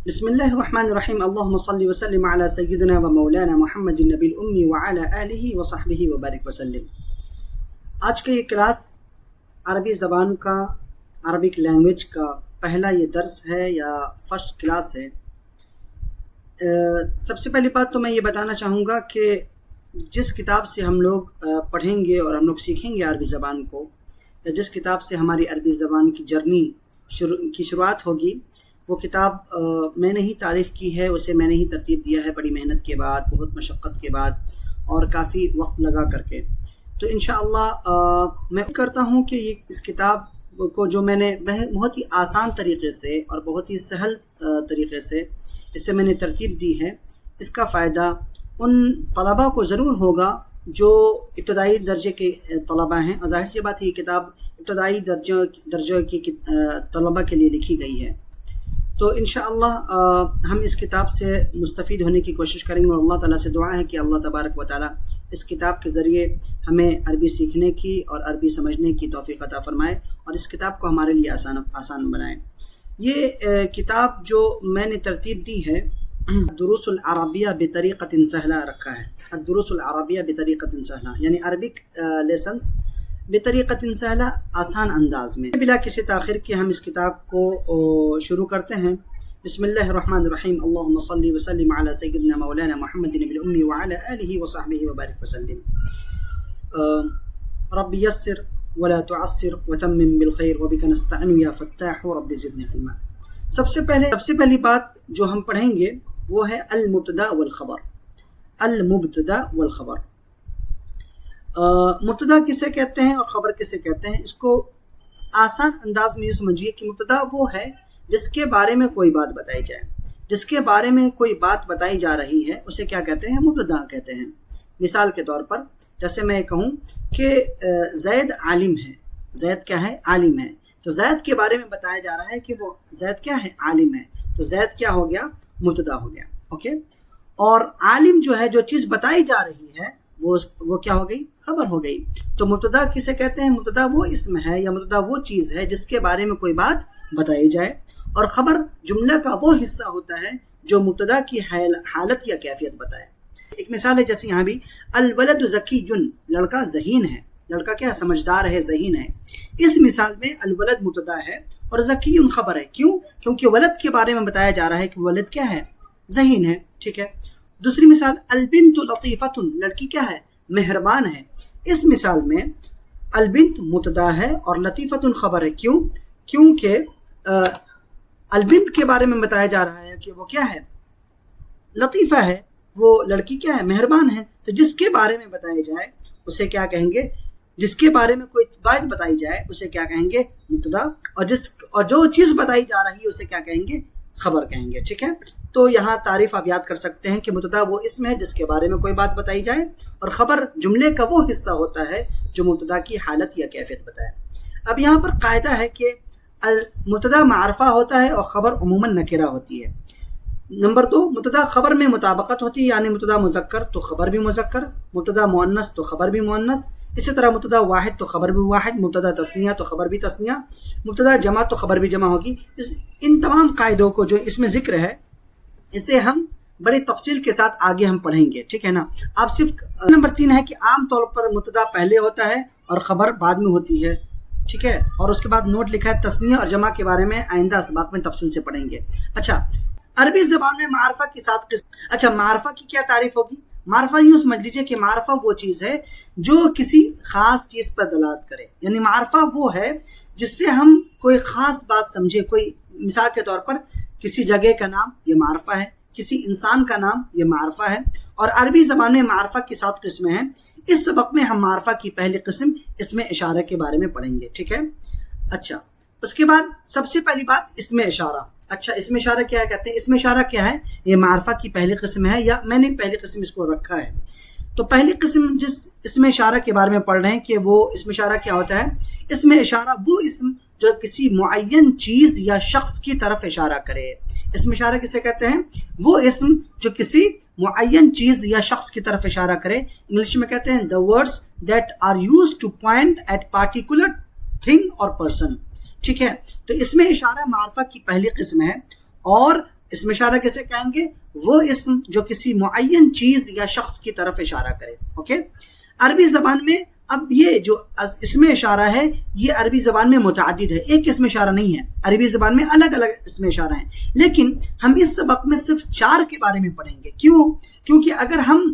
بسم اللہ الرحمن الرحیم اللہم صلی وسلم علی سیدنا و مولانا محمد النبی الامی وعلی آلہ وصحبہ وبارک وسلم۔ آج کا یہ کلاس عربی زبان کا، عربک لینگویج کا پہلا یہ درس ہے یا فرسٹ کلاس ہے۔ سب سے پہلی بات تو میں یہ بتانا چاہوں گا کہ جس کتاب سے ہم لوگ پڑھیں گے اور ہم لوگ سیکھیں گے عربی زبان کو، یا جس کتاب سے ہماری عربی زبان کی جرنی کی شروعات ہوگی، وہ کتاب میں نے ہی تعریف کی ہے، اسے میں نے ہی ترتیب دیا ہے بڑی محنت کے بعد، بہت مشقت کے بعد اور کافی وقت لگا کر کے۔ تو انشاءاللہ میں کرتا ہوں کہ اس کتاب کو جو میں نے بہت ہی آسان طریقے سے اور بہت ہی سہل طریقے سے اسے میں نے ترتیب دی ہے، اس کا فائدہ ان طلباء کو ضرور ہوگا جو ابتدائی درجے کے طلباء ہیں، اور ظاہر سی بات ہے یہ کتاب ابتدائی درجے کی طلباء کے لیے لکھی گئی ہے۔ تو انشاءاللہ ہم اس کتاب سے مستفید ہونے کی کوشش کریں گے، اور اللہ تعالیٰ سے دعا ہے کہ اللہ تبارک و تعالیٰ اس کتاب کے ذریعے ہمیں عربی سیکھنے کی اور عربی سمجھنے کی توفیق عطا فرمائے، اور اس کتاب کو ہمارے لیے آسان بنائے۔ یہ کتاب جو میں نے ترتیب دی ہے، دروس العربیہ بطریقۃ سہلہ رکھا ہے، الدروس العربیہ بطریقۃ سہلہ، یعنی عربک لیسنس بطریقۃ سہلہ، آسان انداز میں۔ بلا کسی تاخیر کے ہم اس کتاب کو شروع کرتے ہیں۔ بسم اللہ الرحمن الرحیم، اللہم صلی وسلم علی سیدنا مولانا محمد النبی الامی وعلی آلہ وصحبہ وبارک وسلم۔ رب یسر ولا تعسر وتمم بالخیر وبک نستعین یا فتاح رب زدنا علما۔ سب سے پہلی بات جو ہم پڑھیں گے وہ ہے المبتدا والخبر۔ المبتدا والخبر، مبتدا کسے کہتے ہیں اور خبر کسے کہتے ہیں؟ اس کو آسان انداز میں یہ سمجھیے کہ مبتدا وہ ہے جس کے بارے میں کوئی بات بتائی جائے، جس کے بارے میں کوئی بات بتائی جا رہی ہے اسے کیا کہتے ہیں؟ مبتدا کہتے ہیں۔ مثال کے طور پر جیسے میں کہوں کہ زید عالم ہے، زید کیا ہے؟ عالم ہے، تو زید کے بارے میں بتایا جا رہا ہے کہ وہ زید کیا ہے؟ عالم ہے، تو زید کیا ہو گیا؟ مبتدا ہو گیا، اوکے۔ اور عالم جو ہے، جو چیز بتائی جا رہی ہے وہ کیا ہو گئی؟ خبر ہو گئی۔ تو مبتدا کسے کہتے ہیں؟ مبتدا وہ اسم ہے یا مبتدا وہ چیز ہے جس کے بارے میں کوئی بات بتائی جائے، اور خبر جملہ کا وہ حصہ ہوتا ہے جو مبتدا کی حالت یا کیفیت بتائے۔ ایک مثال ہے جیسے یہاں بھی الولد ذکی، لڑکا ذہین ہے، لڑکا کیا سمجھدار ہے، ذہین ہے۔ اس مثال میں الولد مبتدا ہے اور ذکی خبر ہے۔ کیوں؟ کیونکہ ولد کے بارے میں بتایا جا رہا ہے کہ ولد کیا ہے؟ ذہین ہے، ٹھیک ہے۔ دوسری مثال البنت لطیفۃ، لڑکی کیا ہے؟ مہربان ہے۔ اس مثال میں البنت مبتدا ہے اور لطیفۃ خبر ہے۔ کیوں؟ کیونکہ البنت کے بارے میں بتایا جا رہا ہے کہ وہ کیا ہے؟ لطیفہ ہے، وہ لڑکی کیا ہے؟ مہربان ہے۔ تو جس کے بارے میں بتایا جائے اسے کیا کہیں گے؟ جس کے بارے میں کوئی بات بتائی جائے اسے کیا کہیں گے؟ مبتدا، اور جو چیز بتائی جا رہی ہے اسے کیا کہیں گے؟ خبر کہیں گے، ٹھیک ہے۔ تو یہاں تعریف آپ یاد کر سکتے ہیں کہ مبتدا وہ اسم ہے جس کے بارے میں کوئی بات بتائی جائے، اور خبر جملے کا وہ حصہ ہوتا ہے جو مبتدا کی حالت یا کیفیت بتائے۔ اب یہاں پر قاعدہ ہے کہ مبتدا معرفہ ہوتا ہے اور خبر عموماً نکرہ ہوتی ہے۔ نمبر 2، مبتدا خبر میں مطابقت ہوتی ہے، یعنی مبتدا مذکر تو خبر بھی مذکر، مبتدا مؤنث تو خبر بھی مؤنث، اسی طرح مبتدا واحد تو خبر بھی واحد، مبتدا تثنیہ تو خبر بھی تثنیہ، مبتدا جمع تو خبر بھی جمع ہوگی۔ ان تمام قاعدوں کو جو اس میں ذکر ہے اسے ہم بڑی تفصیل کے ساتھ آگے ہم پڑھیں گے، ٹھیک ہے نا۔ آپ صرف نمبر 3 ہے کہ عام طور پر مبتدا پہلے ہوتا ہے اور خبر بعد میں ہوتی ہے، ٹھیک ہے۔ اور اس کے بعد نوٹ لکھا ہے تثنیہ اور جمع کے بارے میں آئندہ اسباق میں تفصیل سے پڑھیں گے۔ اچھا، عربی زبان میں معرفہ کی 7 قسم۔ اچھا، معرفہ کی کیا تعریف ہوگی؟ معرفہ یوں سمجھ لیجئے کہ معرفہ وہ چیز ہے جو کسی خاص چیز پر دلالت کرے، یعنی معرفہ وہ ہے جس سے ہم کوئی خاص بات سمجھے۔ کوئی مثال کے طور پر کسی جگہ کا نام یہ معرفہ ہے، کسی انسان کا نام یہ معرفہ ہے، اور عربی زبان میں معرفہ کی 7 قسمیں ہیں۔ اس سبق میں ہم معرفہ کی پہلی قسم اسم اشارہ کے بارے میں پڑھیں گے، ٹھیک ہے۔ اچھا، اس کے بعد سب سے پہلی بات اسم اشارہ۔ اچھا، اسم اشارہ کیا کہتے ہیں؟ اسم اشارہ کیا ہے؟ یہ معرفہ کی پہلی قسم ہے، یا میں نے پہلی قسم اس کو رکھا ہے۔ تو پہلی قسم جس اسم اشارہ کے بارے میں پڑھ رہے ہیں کہ وہ اسم اشارہ کیا ہوتا ہے؟ اسم اشارہ وہ اسم جو کسی معین چیز یا شخص کی طرف اشارہ کرے۔ اسم اشارہ کسے کہتے ہیں؟ وہ اسم جو کسی معین چیز یا شخص کی طرف اشارہ کرے۔ انگلش میں کہتے ہیں the words that are used to point at particular thing or person، ٹھیک ہے۔ تو اسم اشارہ معرفہ کی پہلی قسم ہے، اور اسم اشارہ کیسے کہیں گے؟ وہ اسم جو کسی معین چیز یا شخص کی طرف اشارہ کرے. اوکے. عربی زبان میں اب یہ جو اسم اشارہ ہے یہ عربی زبان میں متعدد ہے، ایک اسم اشارہ نہیں ہے. عربی زبان میں الگ الگ اسم اشارہ ہیں، لیکن ہم اس سبق میں صرف 4 کے بارے میں پڑھیں گے. کیوں؟ کیونکہ اگر ہم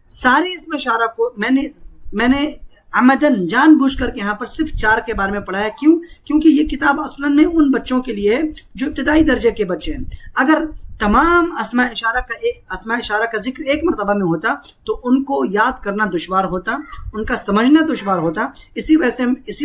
سارے اسم اشارہ کو میں نے عمدن جان بوجھ کر کے یہاں پر صرف 4 کے بارے میں پڑھا ہے. کیوں؟ کیونکہ یہ کتاب اصلاً میں ان بچوں کے لیے ہے جو ابتدائی درجے کے بچے ہیں. اگر تمام اسماء اشارہ کا ذکر ایک مرتبہ میں ہوتا تو ان کو یاد کرنا دشوار ہوتا، ان کا سمجھنا دشوار ہوتا. اسی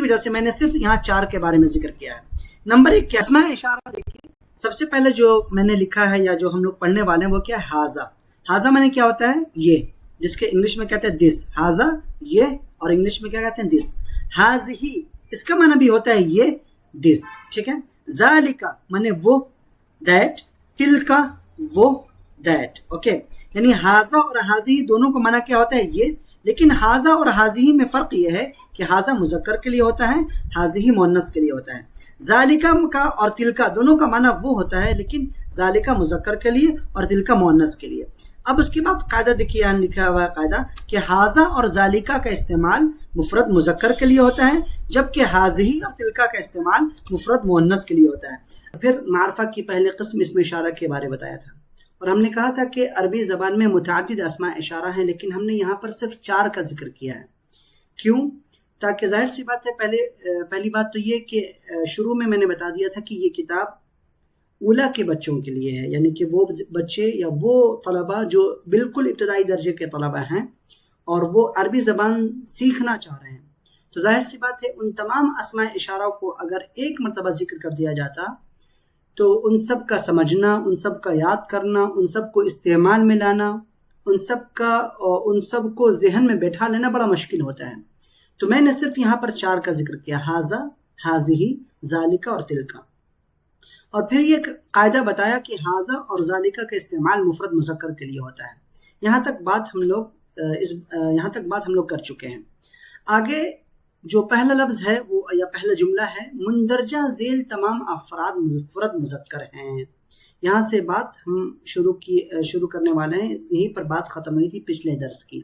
وجہ سے میں نے صرف یہاں 4 کے بارے میں ذکر کیا ہے. نمبر 1 اسماء اشارہ دیکھیے. سب سے پہلے جو میں نے لکھا ہے یا جو ہم لوگ پڑھنے والے ہیں وہ کیا ہے؟ ہاذا. ہاذا معنی کیا ہوتا ہے؟ یہ، جس کے انگلش میں کہتے ہیں دس. ہاذا یہ، اور انگلش میں کیا کہتے ہیں؟ دس. ہاذہی اس کا معنی بھی ہوتا ہے یہ، دس. ٹھیک ہے. ذالکا معنی وہ، دیٹ. تلکا وہ، دیٹ. اوکے. یعنی ہاذا اور ہاذہی دونوں کو معنی کیا ہوتا ہے؟ یہ. لیکن ہاذا اور ہاذہی میں فرق یہ ہے کہ ہاذا مذکر کے لیے ہوتا ہے، ہاذہی مؤنث کے لیے ہوتا ہے. ذالکا کا اور تلکا دونوں کا معنی وہ ہوتا ہے، لیکن ذالکا مذکر کے لیے اور تلکا مؤنث کے لیے. اب اس کے بعد قاعدہ دیکھیے، یہاں لکھا ہوا ہے قاعدہ کہ ہاذا اور ذالکا کا استعمال مفرد مذکر کے لیے ہوتا ہے، جبکہ ہاذہی اور تلکا کا استعمال مفرد مؤنث کے لیے ہوتا ہے. پھر معرفہ کی پہلے قسم اسم اشارہ کے بارے بتایا تھا، اور ہم نے کہا تھا کہ عربی زبان میں متعدد اسماء اشارہ ہیں، لیکن ہم نے یہاں پر صرف 4 کا ذکر کیا ہے. کیوں؟ تاکہ ظاہر سی بات ہے، پہلی بات تو یہ کہ شروع میں نے بتا دیا تھا کہ یہ کتاب اولا کے بچوں کے لیے ہے، یعنی کہ وہ بچے یا وہ طلبہ جو بالکل ابتدائی درجے کے طلبہ ہیں اور وہ عربی زبان سیکھنا چاہ رہے ہیں. تو ظاہر سی بات ہے ان تمام اسماء اشارہ کو اگر ایک مرتبہ ذکر کر دیا جاتا تو ان سب کا سمجھنا، ان سب کا یاد کرنا، ان سب کو استعمال میں لانا، ان سب کو ذہن میں بیٹھا لینا بڑا مشکل ہوتا ہے. تو میں نے صرف یہاں پر 4 کا ذکر کیا، ہاذا، ہاذہی، ذالکا اور تلکا. اور پھر یہ قاعدہ بتایا کہ ہاذا اور ذالکا کا استعمال مفرد مذکر کے لیے ہوتا ہے. یہاں تک بات ہم لوگ کر چکے ہیں. آگے جو پہلا لفظ ہے وہ یا پہلا جملہ ہے، مندرجہ ذیل تمام افراد مفرد مذکر ہیں. یہاں سے بات ہم شروع کرنے والے ہیں، یہیں پر بات ختم ہوئی تھی پچھلے درس کی.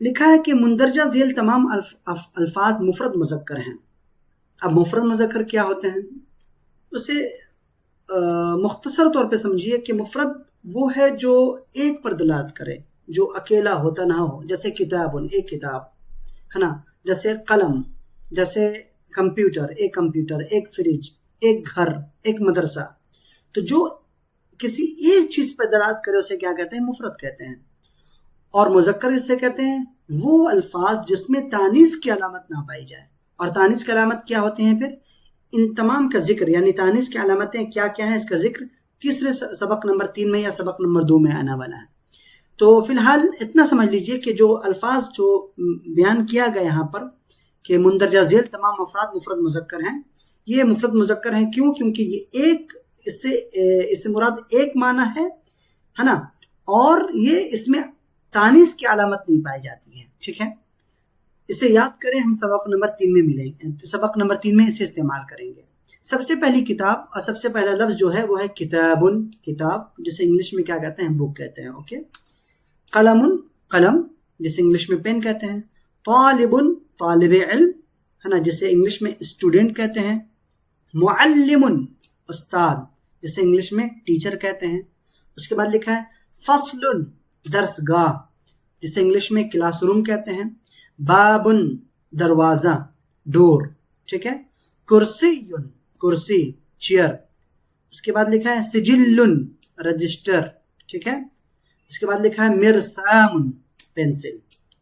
لکھا ہے کہ مندرجہ ذیل تمام الفاظ مفرد مذکر ہیں. اب مفرد مذکر کیا ہوتے ہیں؟ اسے مختصر طور پہ سمجھیے کہ مفرد وہ ہے جو ایک پر دلالت کرے، جو اکیلا ہوتا نہ ہو. جیسے کتاب، ایک کتاب ہے نا، جیسے قلم، جیسے کمپیوٹر، ایک فریج، ایک گھر، ایک مدرسہ. تو جو کسی ایک چیز پر دلالت کرے اسے کیا کہتے ہیں؟ مفرد کہتے ہیں. اور مذکر اسے کہتے ہیں وہ الفاظ جس میں تانیث کی علامت نہ پائی جائے. اور تانیث کی علامت کیا ہوتے ہیں؟ پھر ان تمام کا ذکر، یعنی تانیث کی علامتیں کیا کیا ہیں، اس کا ذکر تیسرے سبق نمبر 3 میں یا سبق نمبر 2 میں آنا والا ہے. تو فی الحال اتنا سمجھ لیجئے کہ جو الفاظ جو بیان کیا گیا یہاں پر کہ مندرجہ ذیل تمام افراد مفرد مذکر ہیں، یہ مفرد مذکر ہیں. کیوں؟ کیونکہ یہ ایک، اس سے مراد ایک معنی ہے نا، اور یہ اس میں تانیث کی علامت نہیں پائی جاتی ہے. ٹھیک ہے، اسے یاد کریں، ہم سبق نمبر 3 میں ملیں گے، سبق نمبر 3 میں اسے استعمال کریں گے. سب سے پہلی کتاب اور سب سے پہلا لفظ جو ہے وہ ہے کتابن، کتاب جسے انگلش میں کیا کہتے ہیں؟ بک کہتے ہیں. اوکے. قلمن، قلم جسے انگلش میں پین کہتے ہیں. طالبن، طالب علم ہے نا، جسے انگلش میں اسٹوڈنٹ کہتے ہیں. معلمن، استاد جسے انگلش میں ٹیچر کہتے ہیں. اس کے بعد لکھا ہے فصل، درسگاہ جسے انگلش میں کلاس روم کہتے ہیں. بابن، دروازہ، ڈور. ٹھیک ہے. کرسی، کرسی، چیئر. اس کے بعد لکھا ہے سجل، رجسٹر. ٹھیک ہے. اس کے بعد لکھا ہے مرسام، پینسل.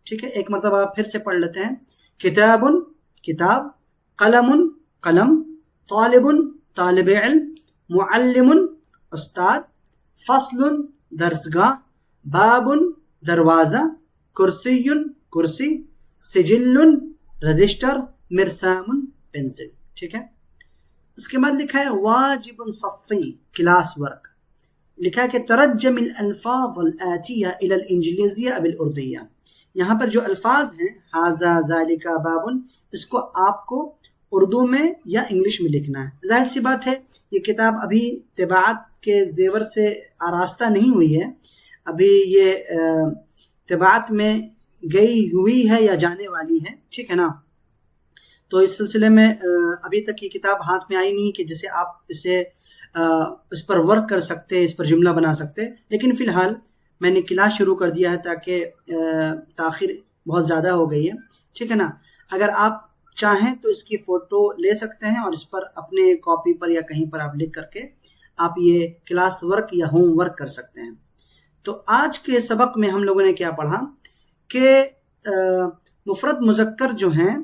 ٹھیک ہے. ایک مرتبہ پھر سے پڑھ لیتے ہیں. کتابن، کتاب. قلم، قلم. طالبن، طالب علم. معلم، استاد. فصل، درسگاہ. بابن، دروازہ. کرسی، کرسی. سجل، رجسٹر. مرسام، پینسل. ٹھیک ہے. اس کے بعد لکھا ہے واجب صفی، کلاس ورک. لکھا ہے کہ ترجم الالفاظ الآتیہ الى الانجلیزیہ اب الاردیہ. یہاں پر جو الفاظ ہیں ہاذا، ذالکا، بابن، اس کو آپ کو اردو میں یا انگلش میں لکھنا ہے۔ ظاہر سی بات ہے یہ کتاب ابھی طباعت کے زیور سے آراستہ نہیں ہوئی ہے، ابھی یہ طباعت میں گئی ہوئی ہے یا جانے والی ہے، ٹھیک ہے نا۔ تو اس سلسلے میں ابھی تک یہ کتاب ہاتھ میں آئی نہیں کہ جسے آپ اس پر ورک کر سکتے، اس پر جملہ بنا سکتے، لیکن فی الحال میں نے کلاس شروع کر دیا ہے تاکہ تاخیر بہت زیادہ ہو گئی ہے، ٹھیک ہے نا۔ اگر آپ چاہیں تو اس کی فوٹو لے سکتے ہیں اور اس پر اپنے کاپی پر یا کہیں پر آپ لکھ کر کے آپ یہ کلاس ورک یا ہوم ورک کر سکتے ہیں۔ تو آج کے سبق میں ہم لوگوں نے کیا پڑھا کہ مفرد مذکر جو ہیں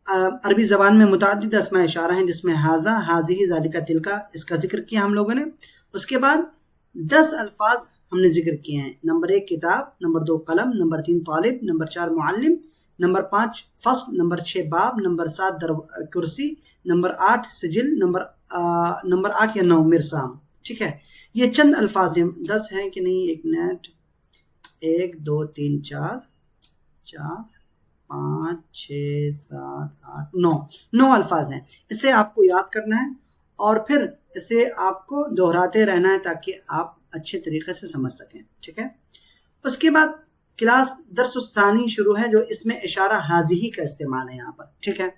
عربی زبان میں متعدد اسماء اشارہ ہیں، جس میں ھذا، ھذہ، ذالک، تلک، اس کا ذکر کیا ہم لوگوں نے۔ اس کے بعد 10 الفاظ ہم نے ذکر کیے ہیں، نمبر 1 کتاب، نمبر 2 قلم، نمبر 3 طالب، نمبر 4 معلم، نمبر 5 فصل، نمبر 6 باب، نمبر 7 کرسی، نمبر 8 سجل، نمبر 8 یا 9 مرسام، ٹھیک ہے۔ یہ چند الفاظ ہیں، 10 ہیں کہ نہیں، ایک منٹ، 1 2 3 4 5 6 7 8 9 الفاظ ہیں۔ اسے آپ کو یاد کرنا ہے اور پھر اسے آپ کو دہراتے رہنا ہے تاکہ آپ اچھے طریقے سے سمجھ سکیں، ٹھیک ہے۔ اس کے بعد کلاس درس الثانی شروع ہے جو اس میں اشارہ حاضی کا استعمال ہے یہاں پر، ٹھیک ہے۔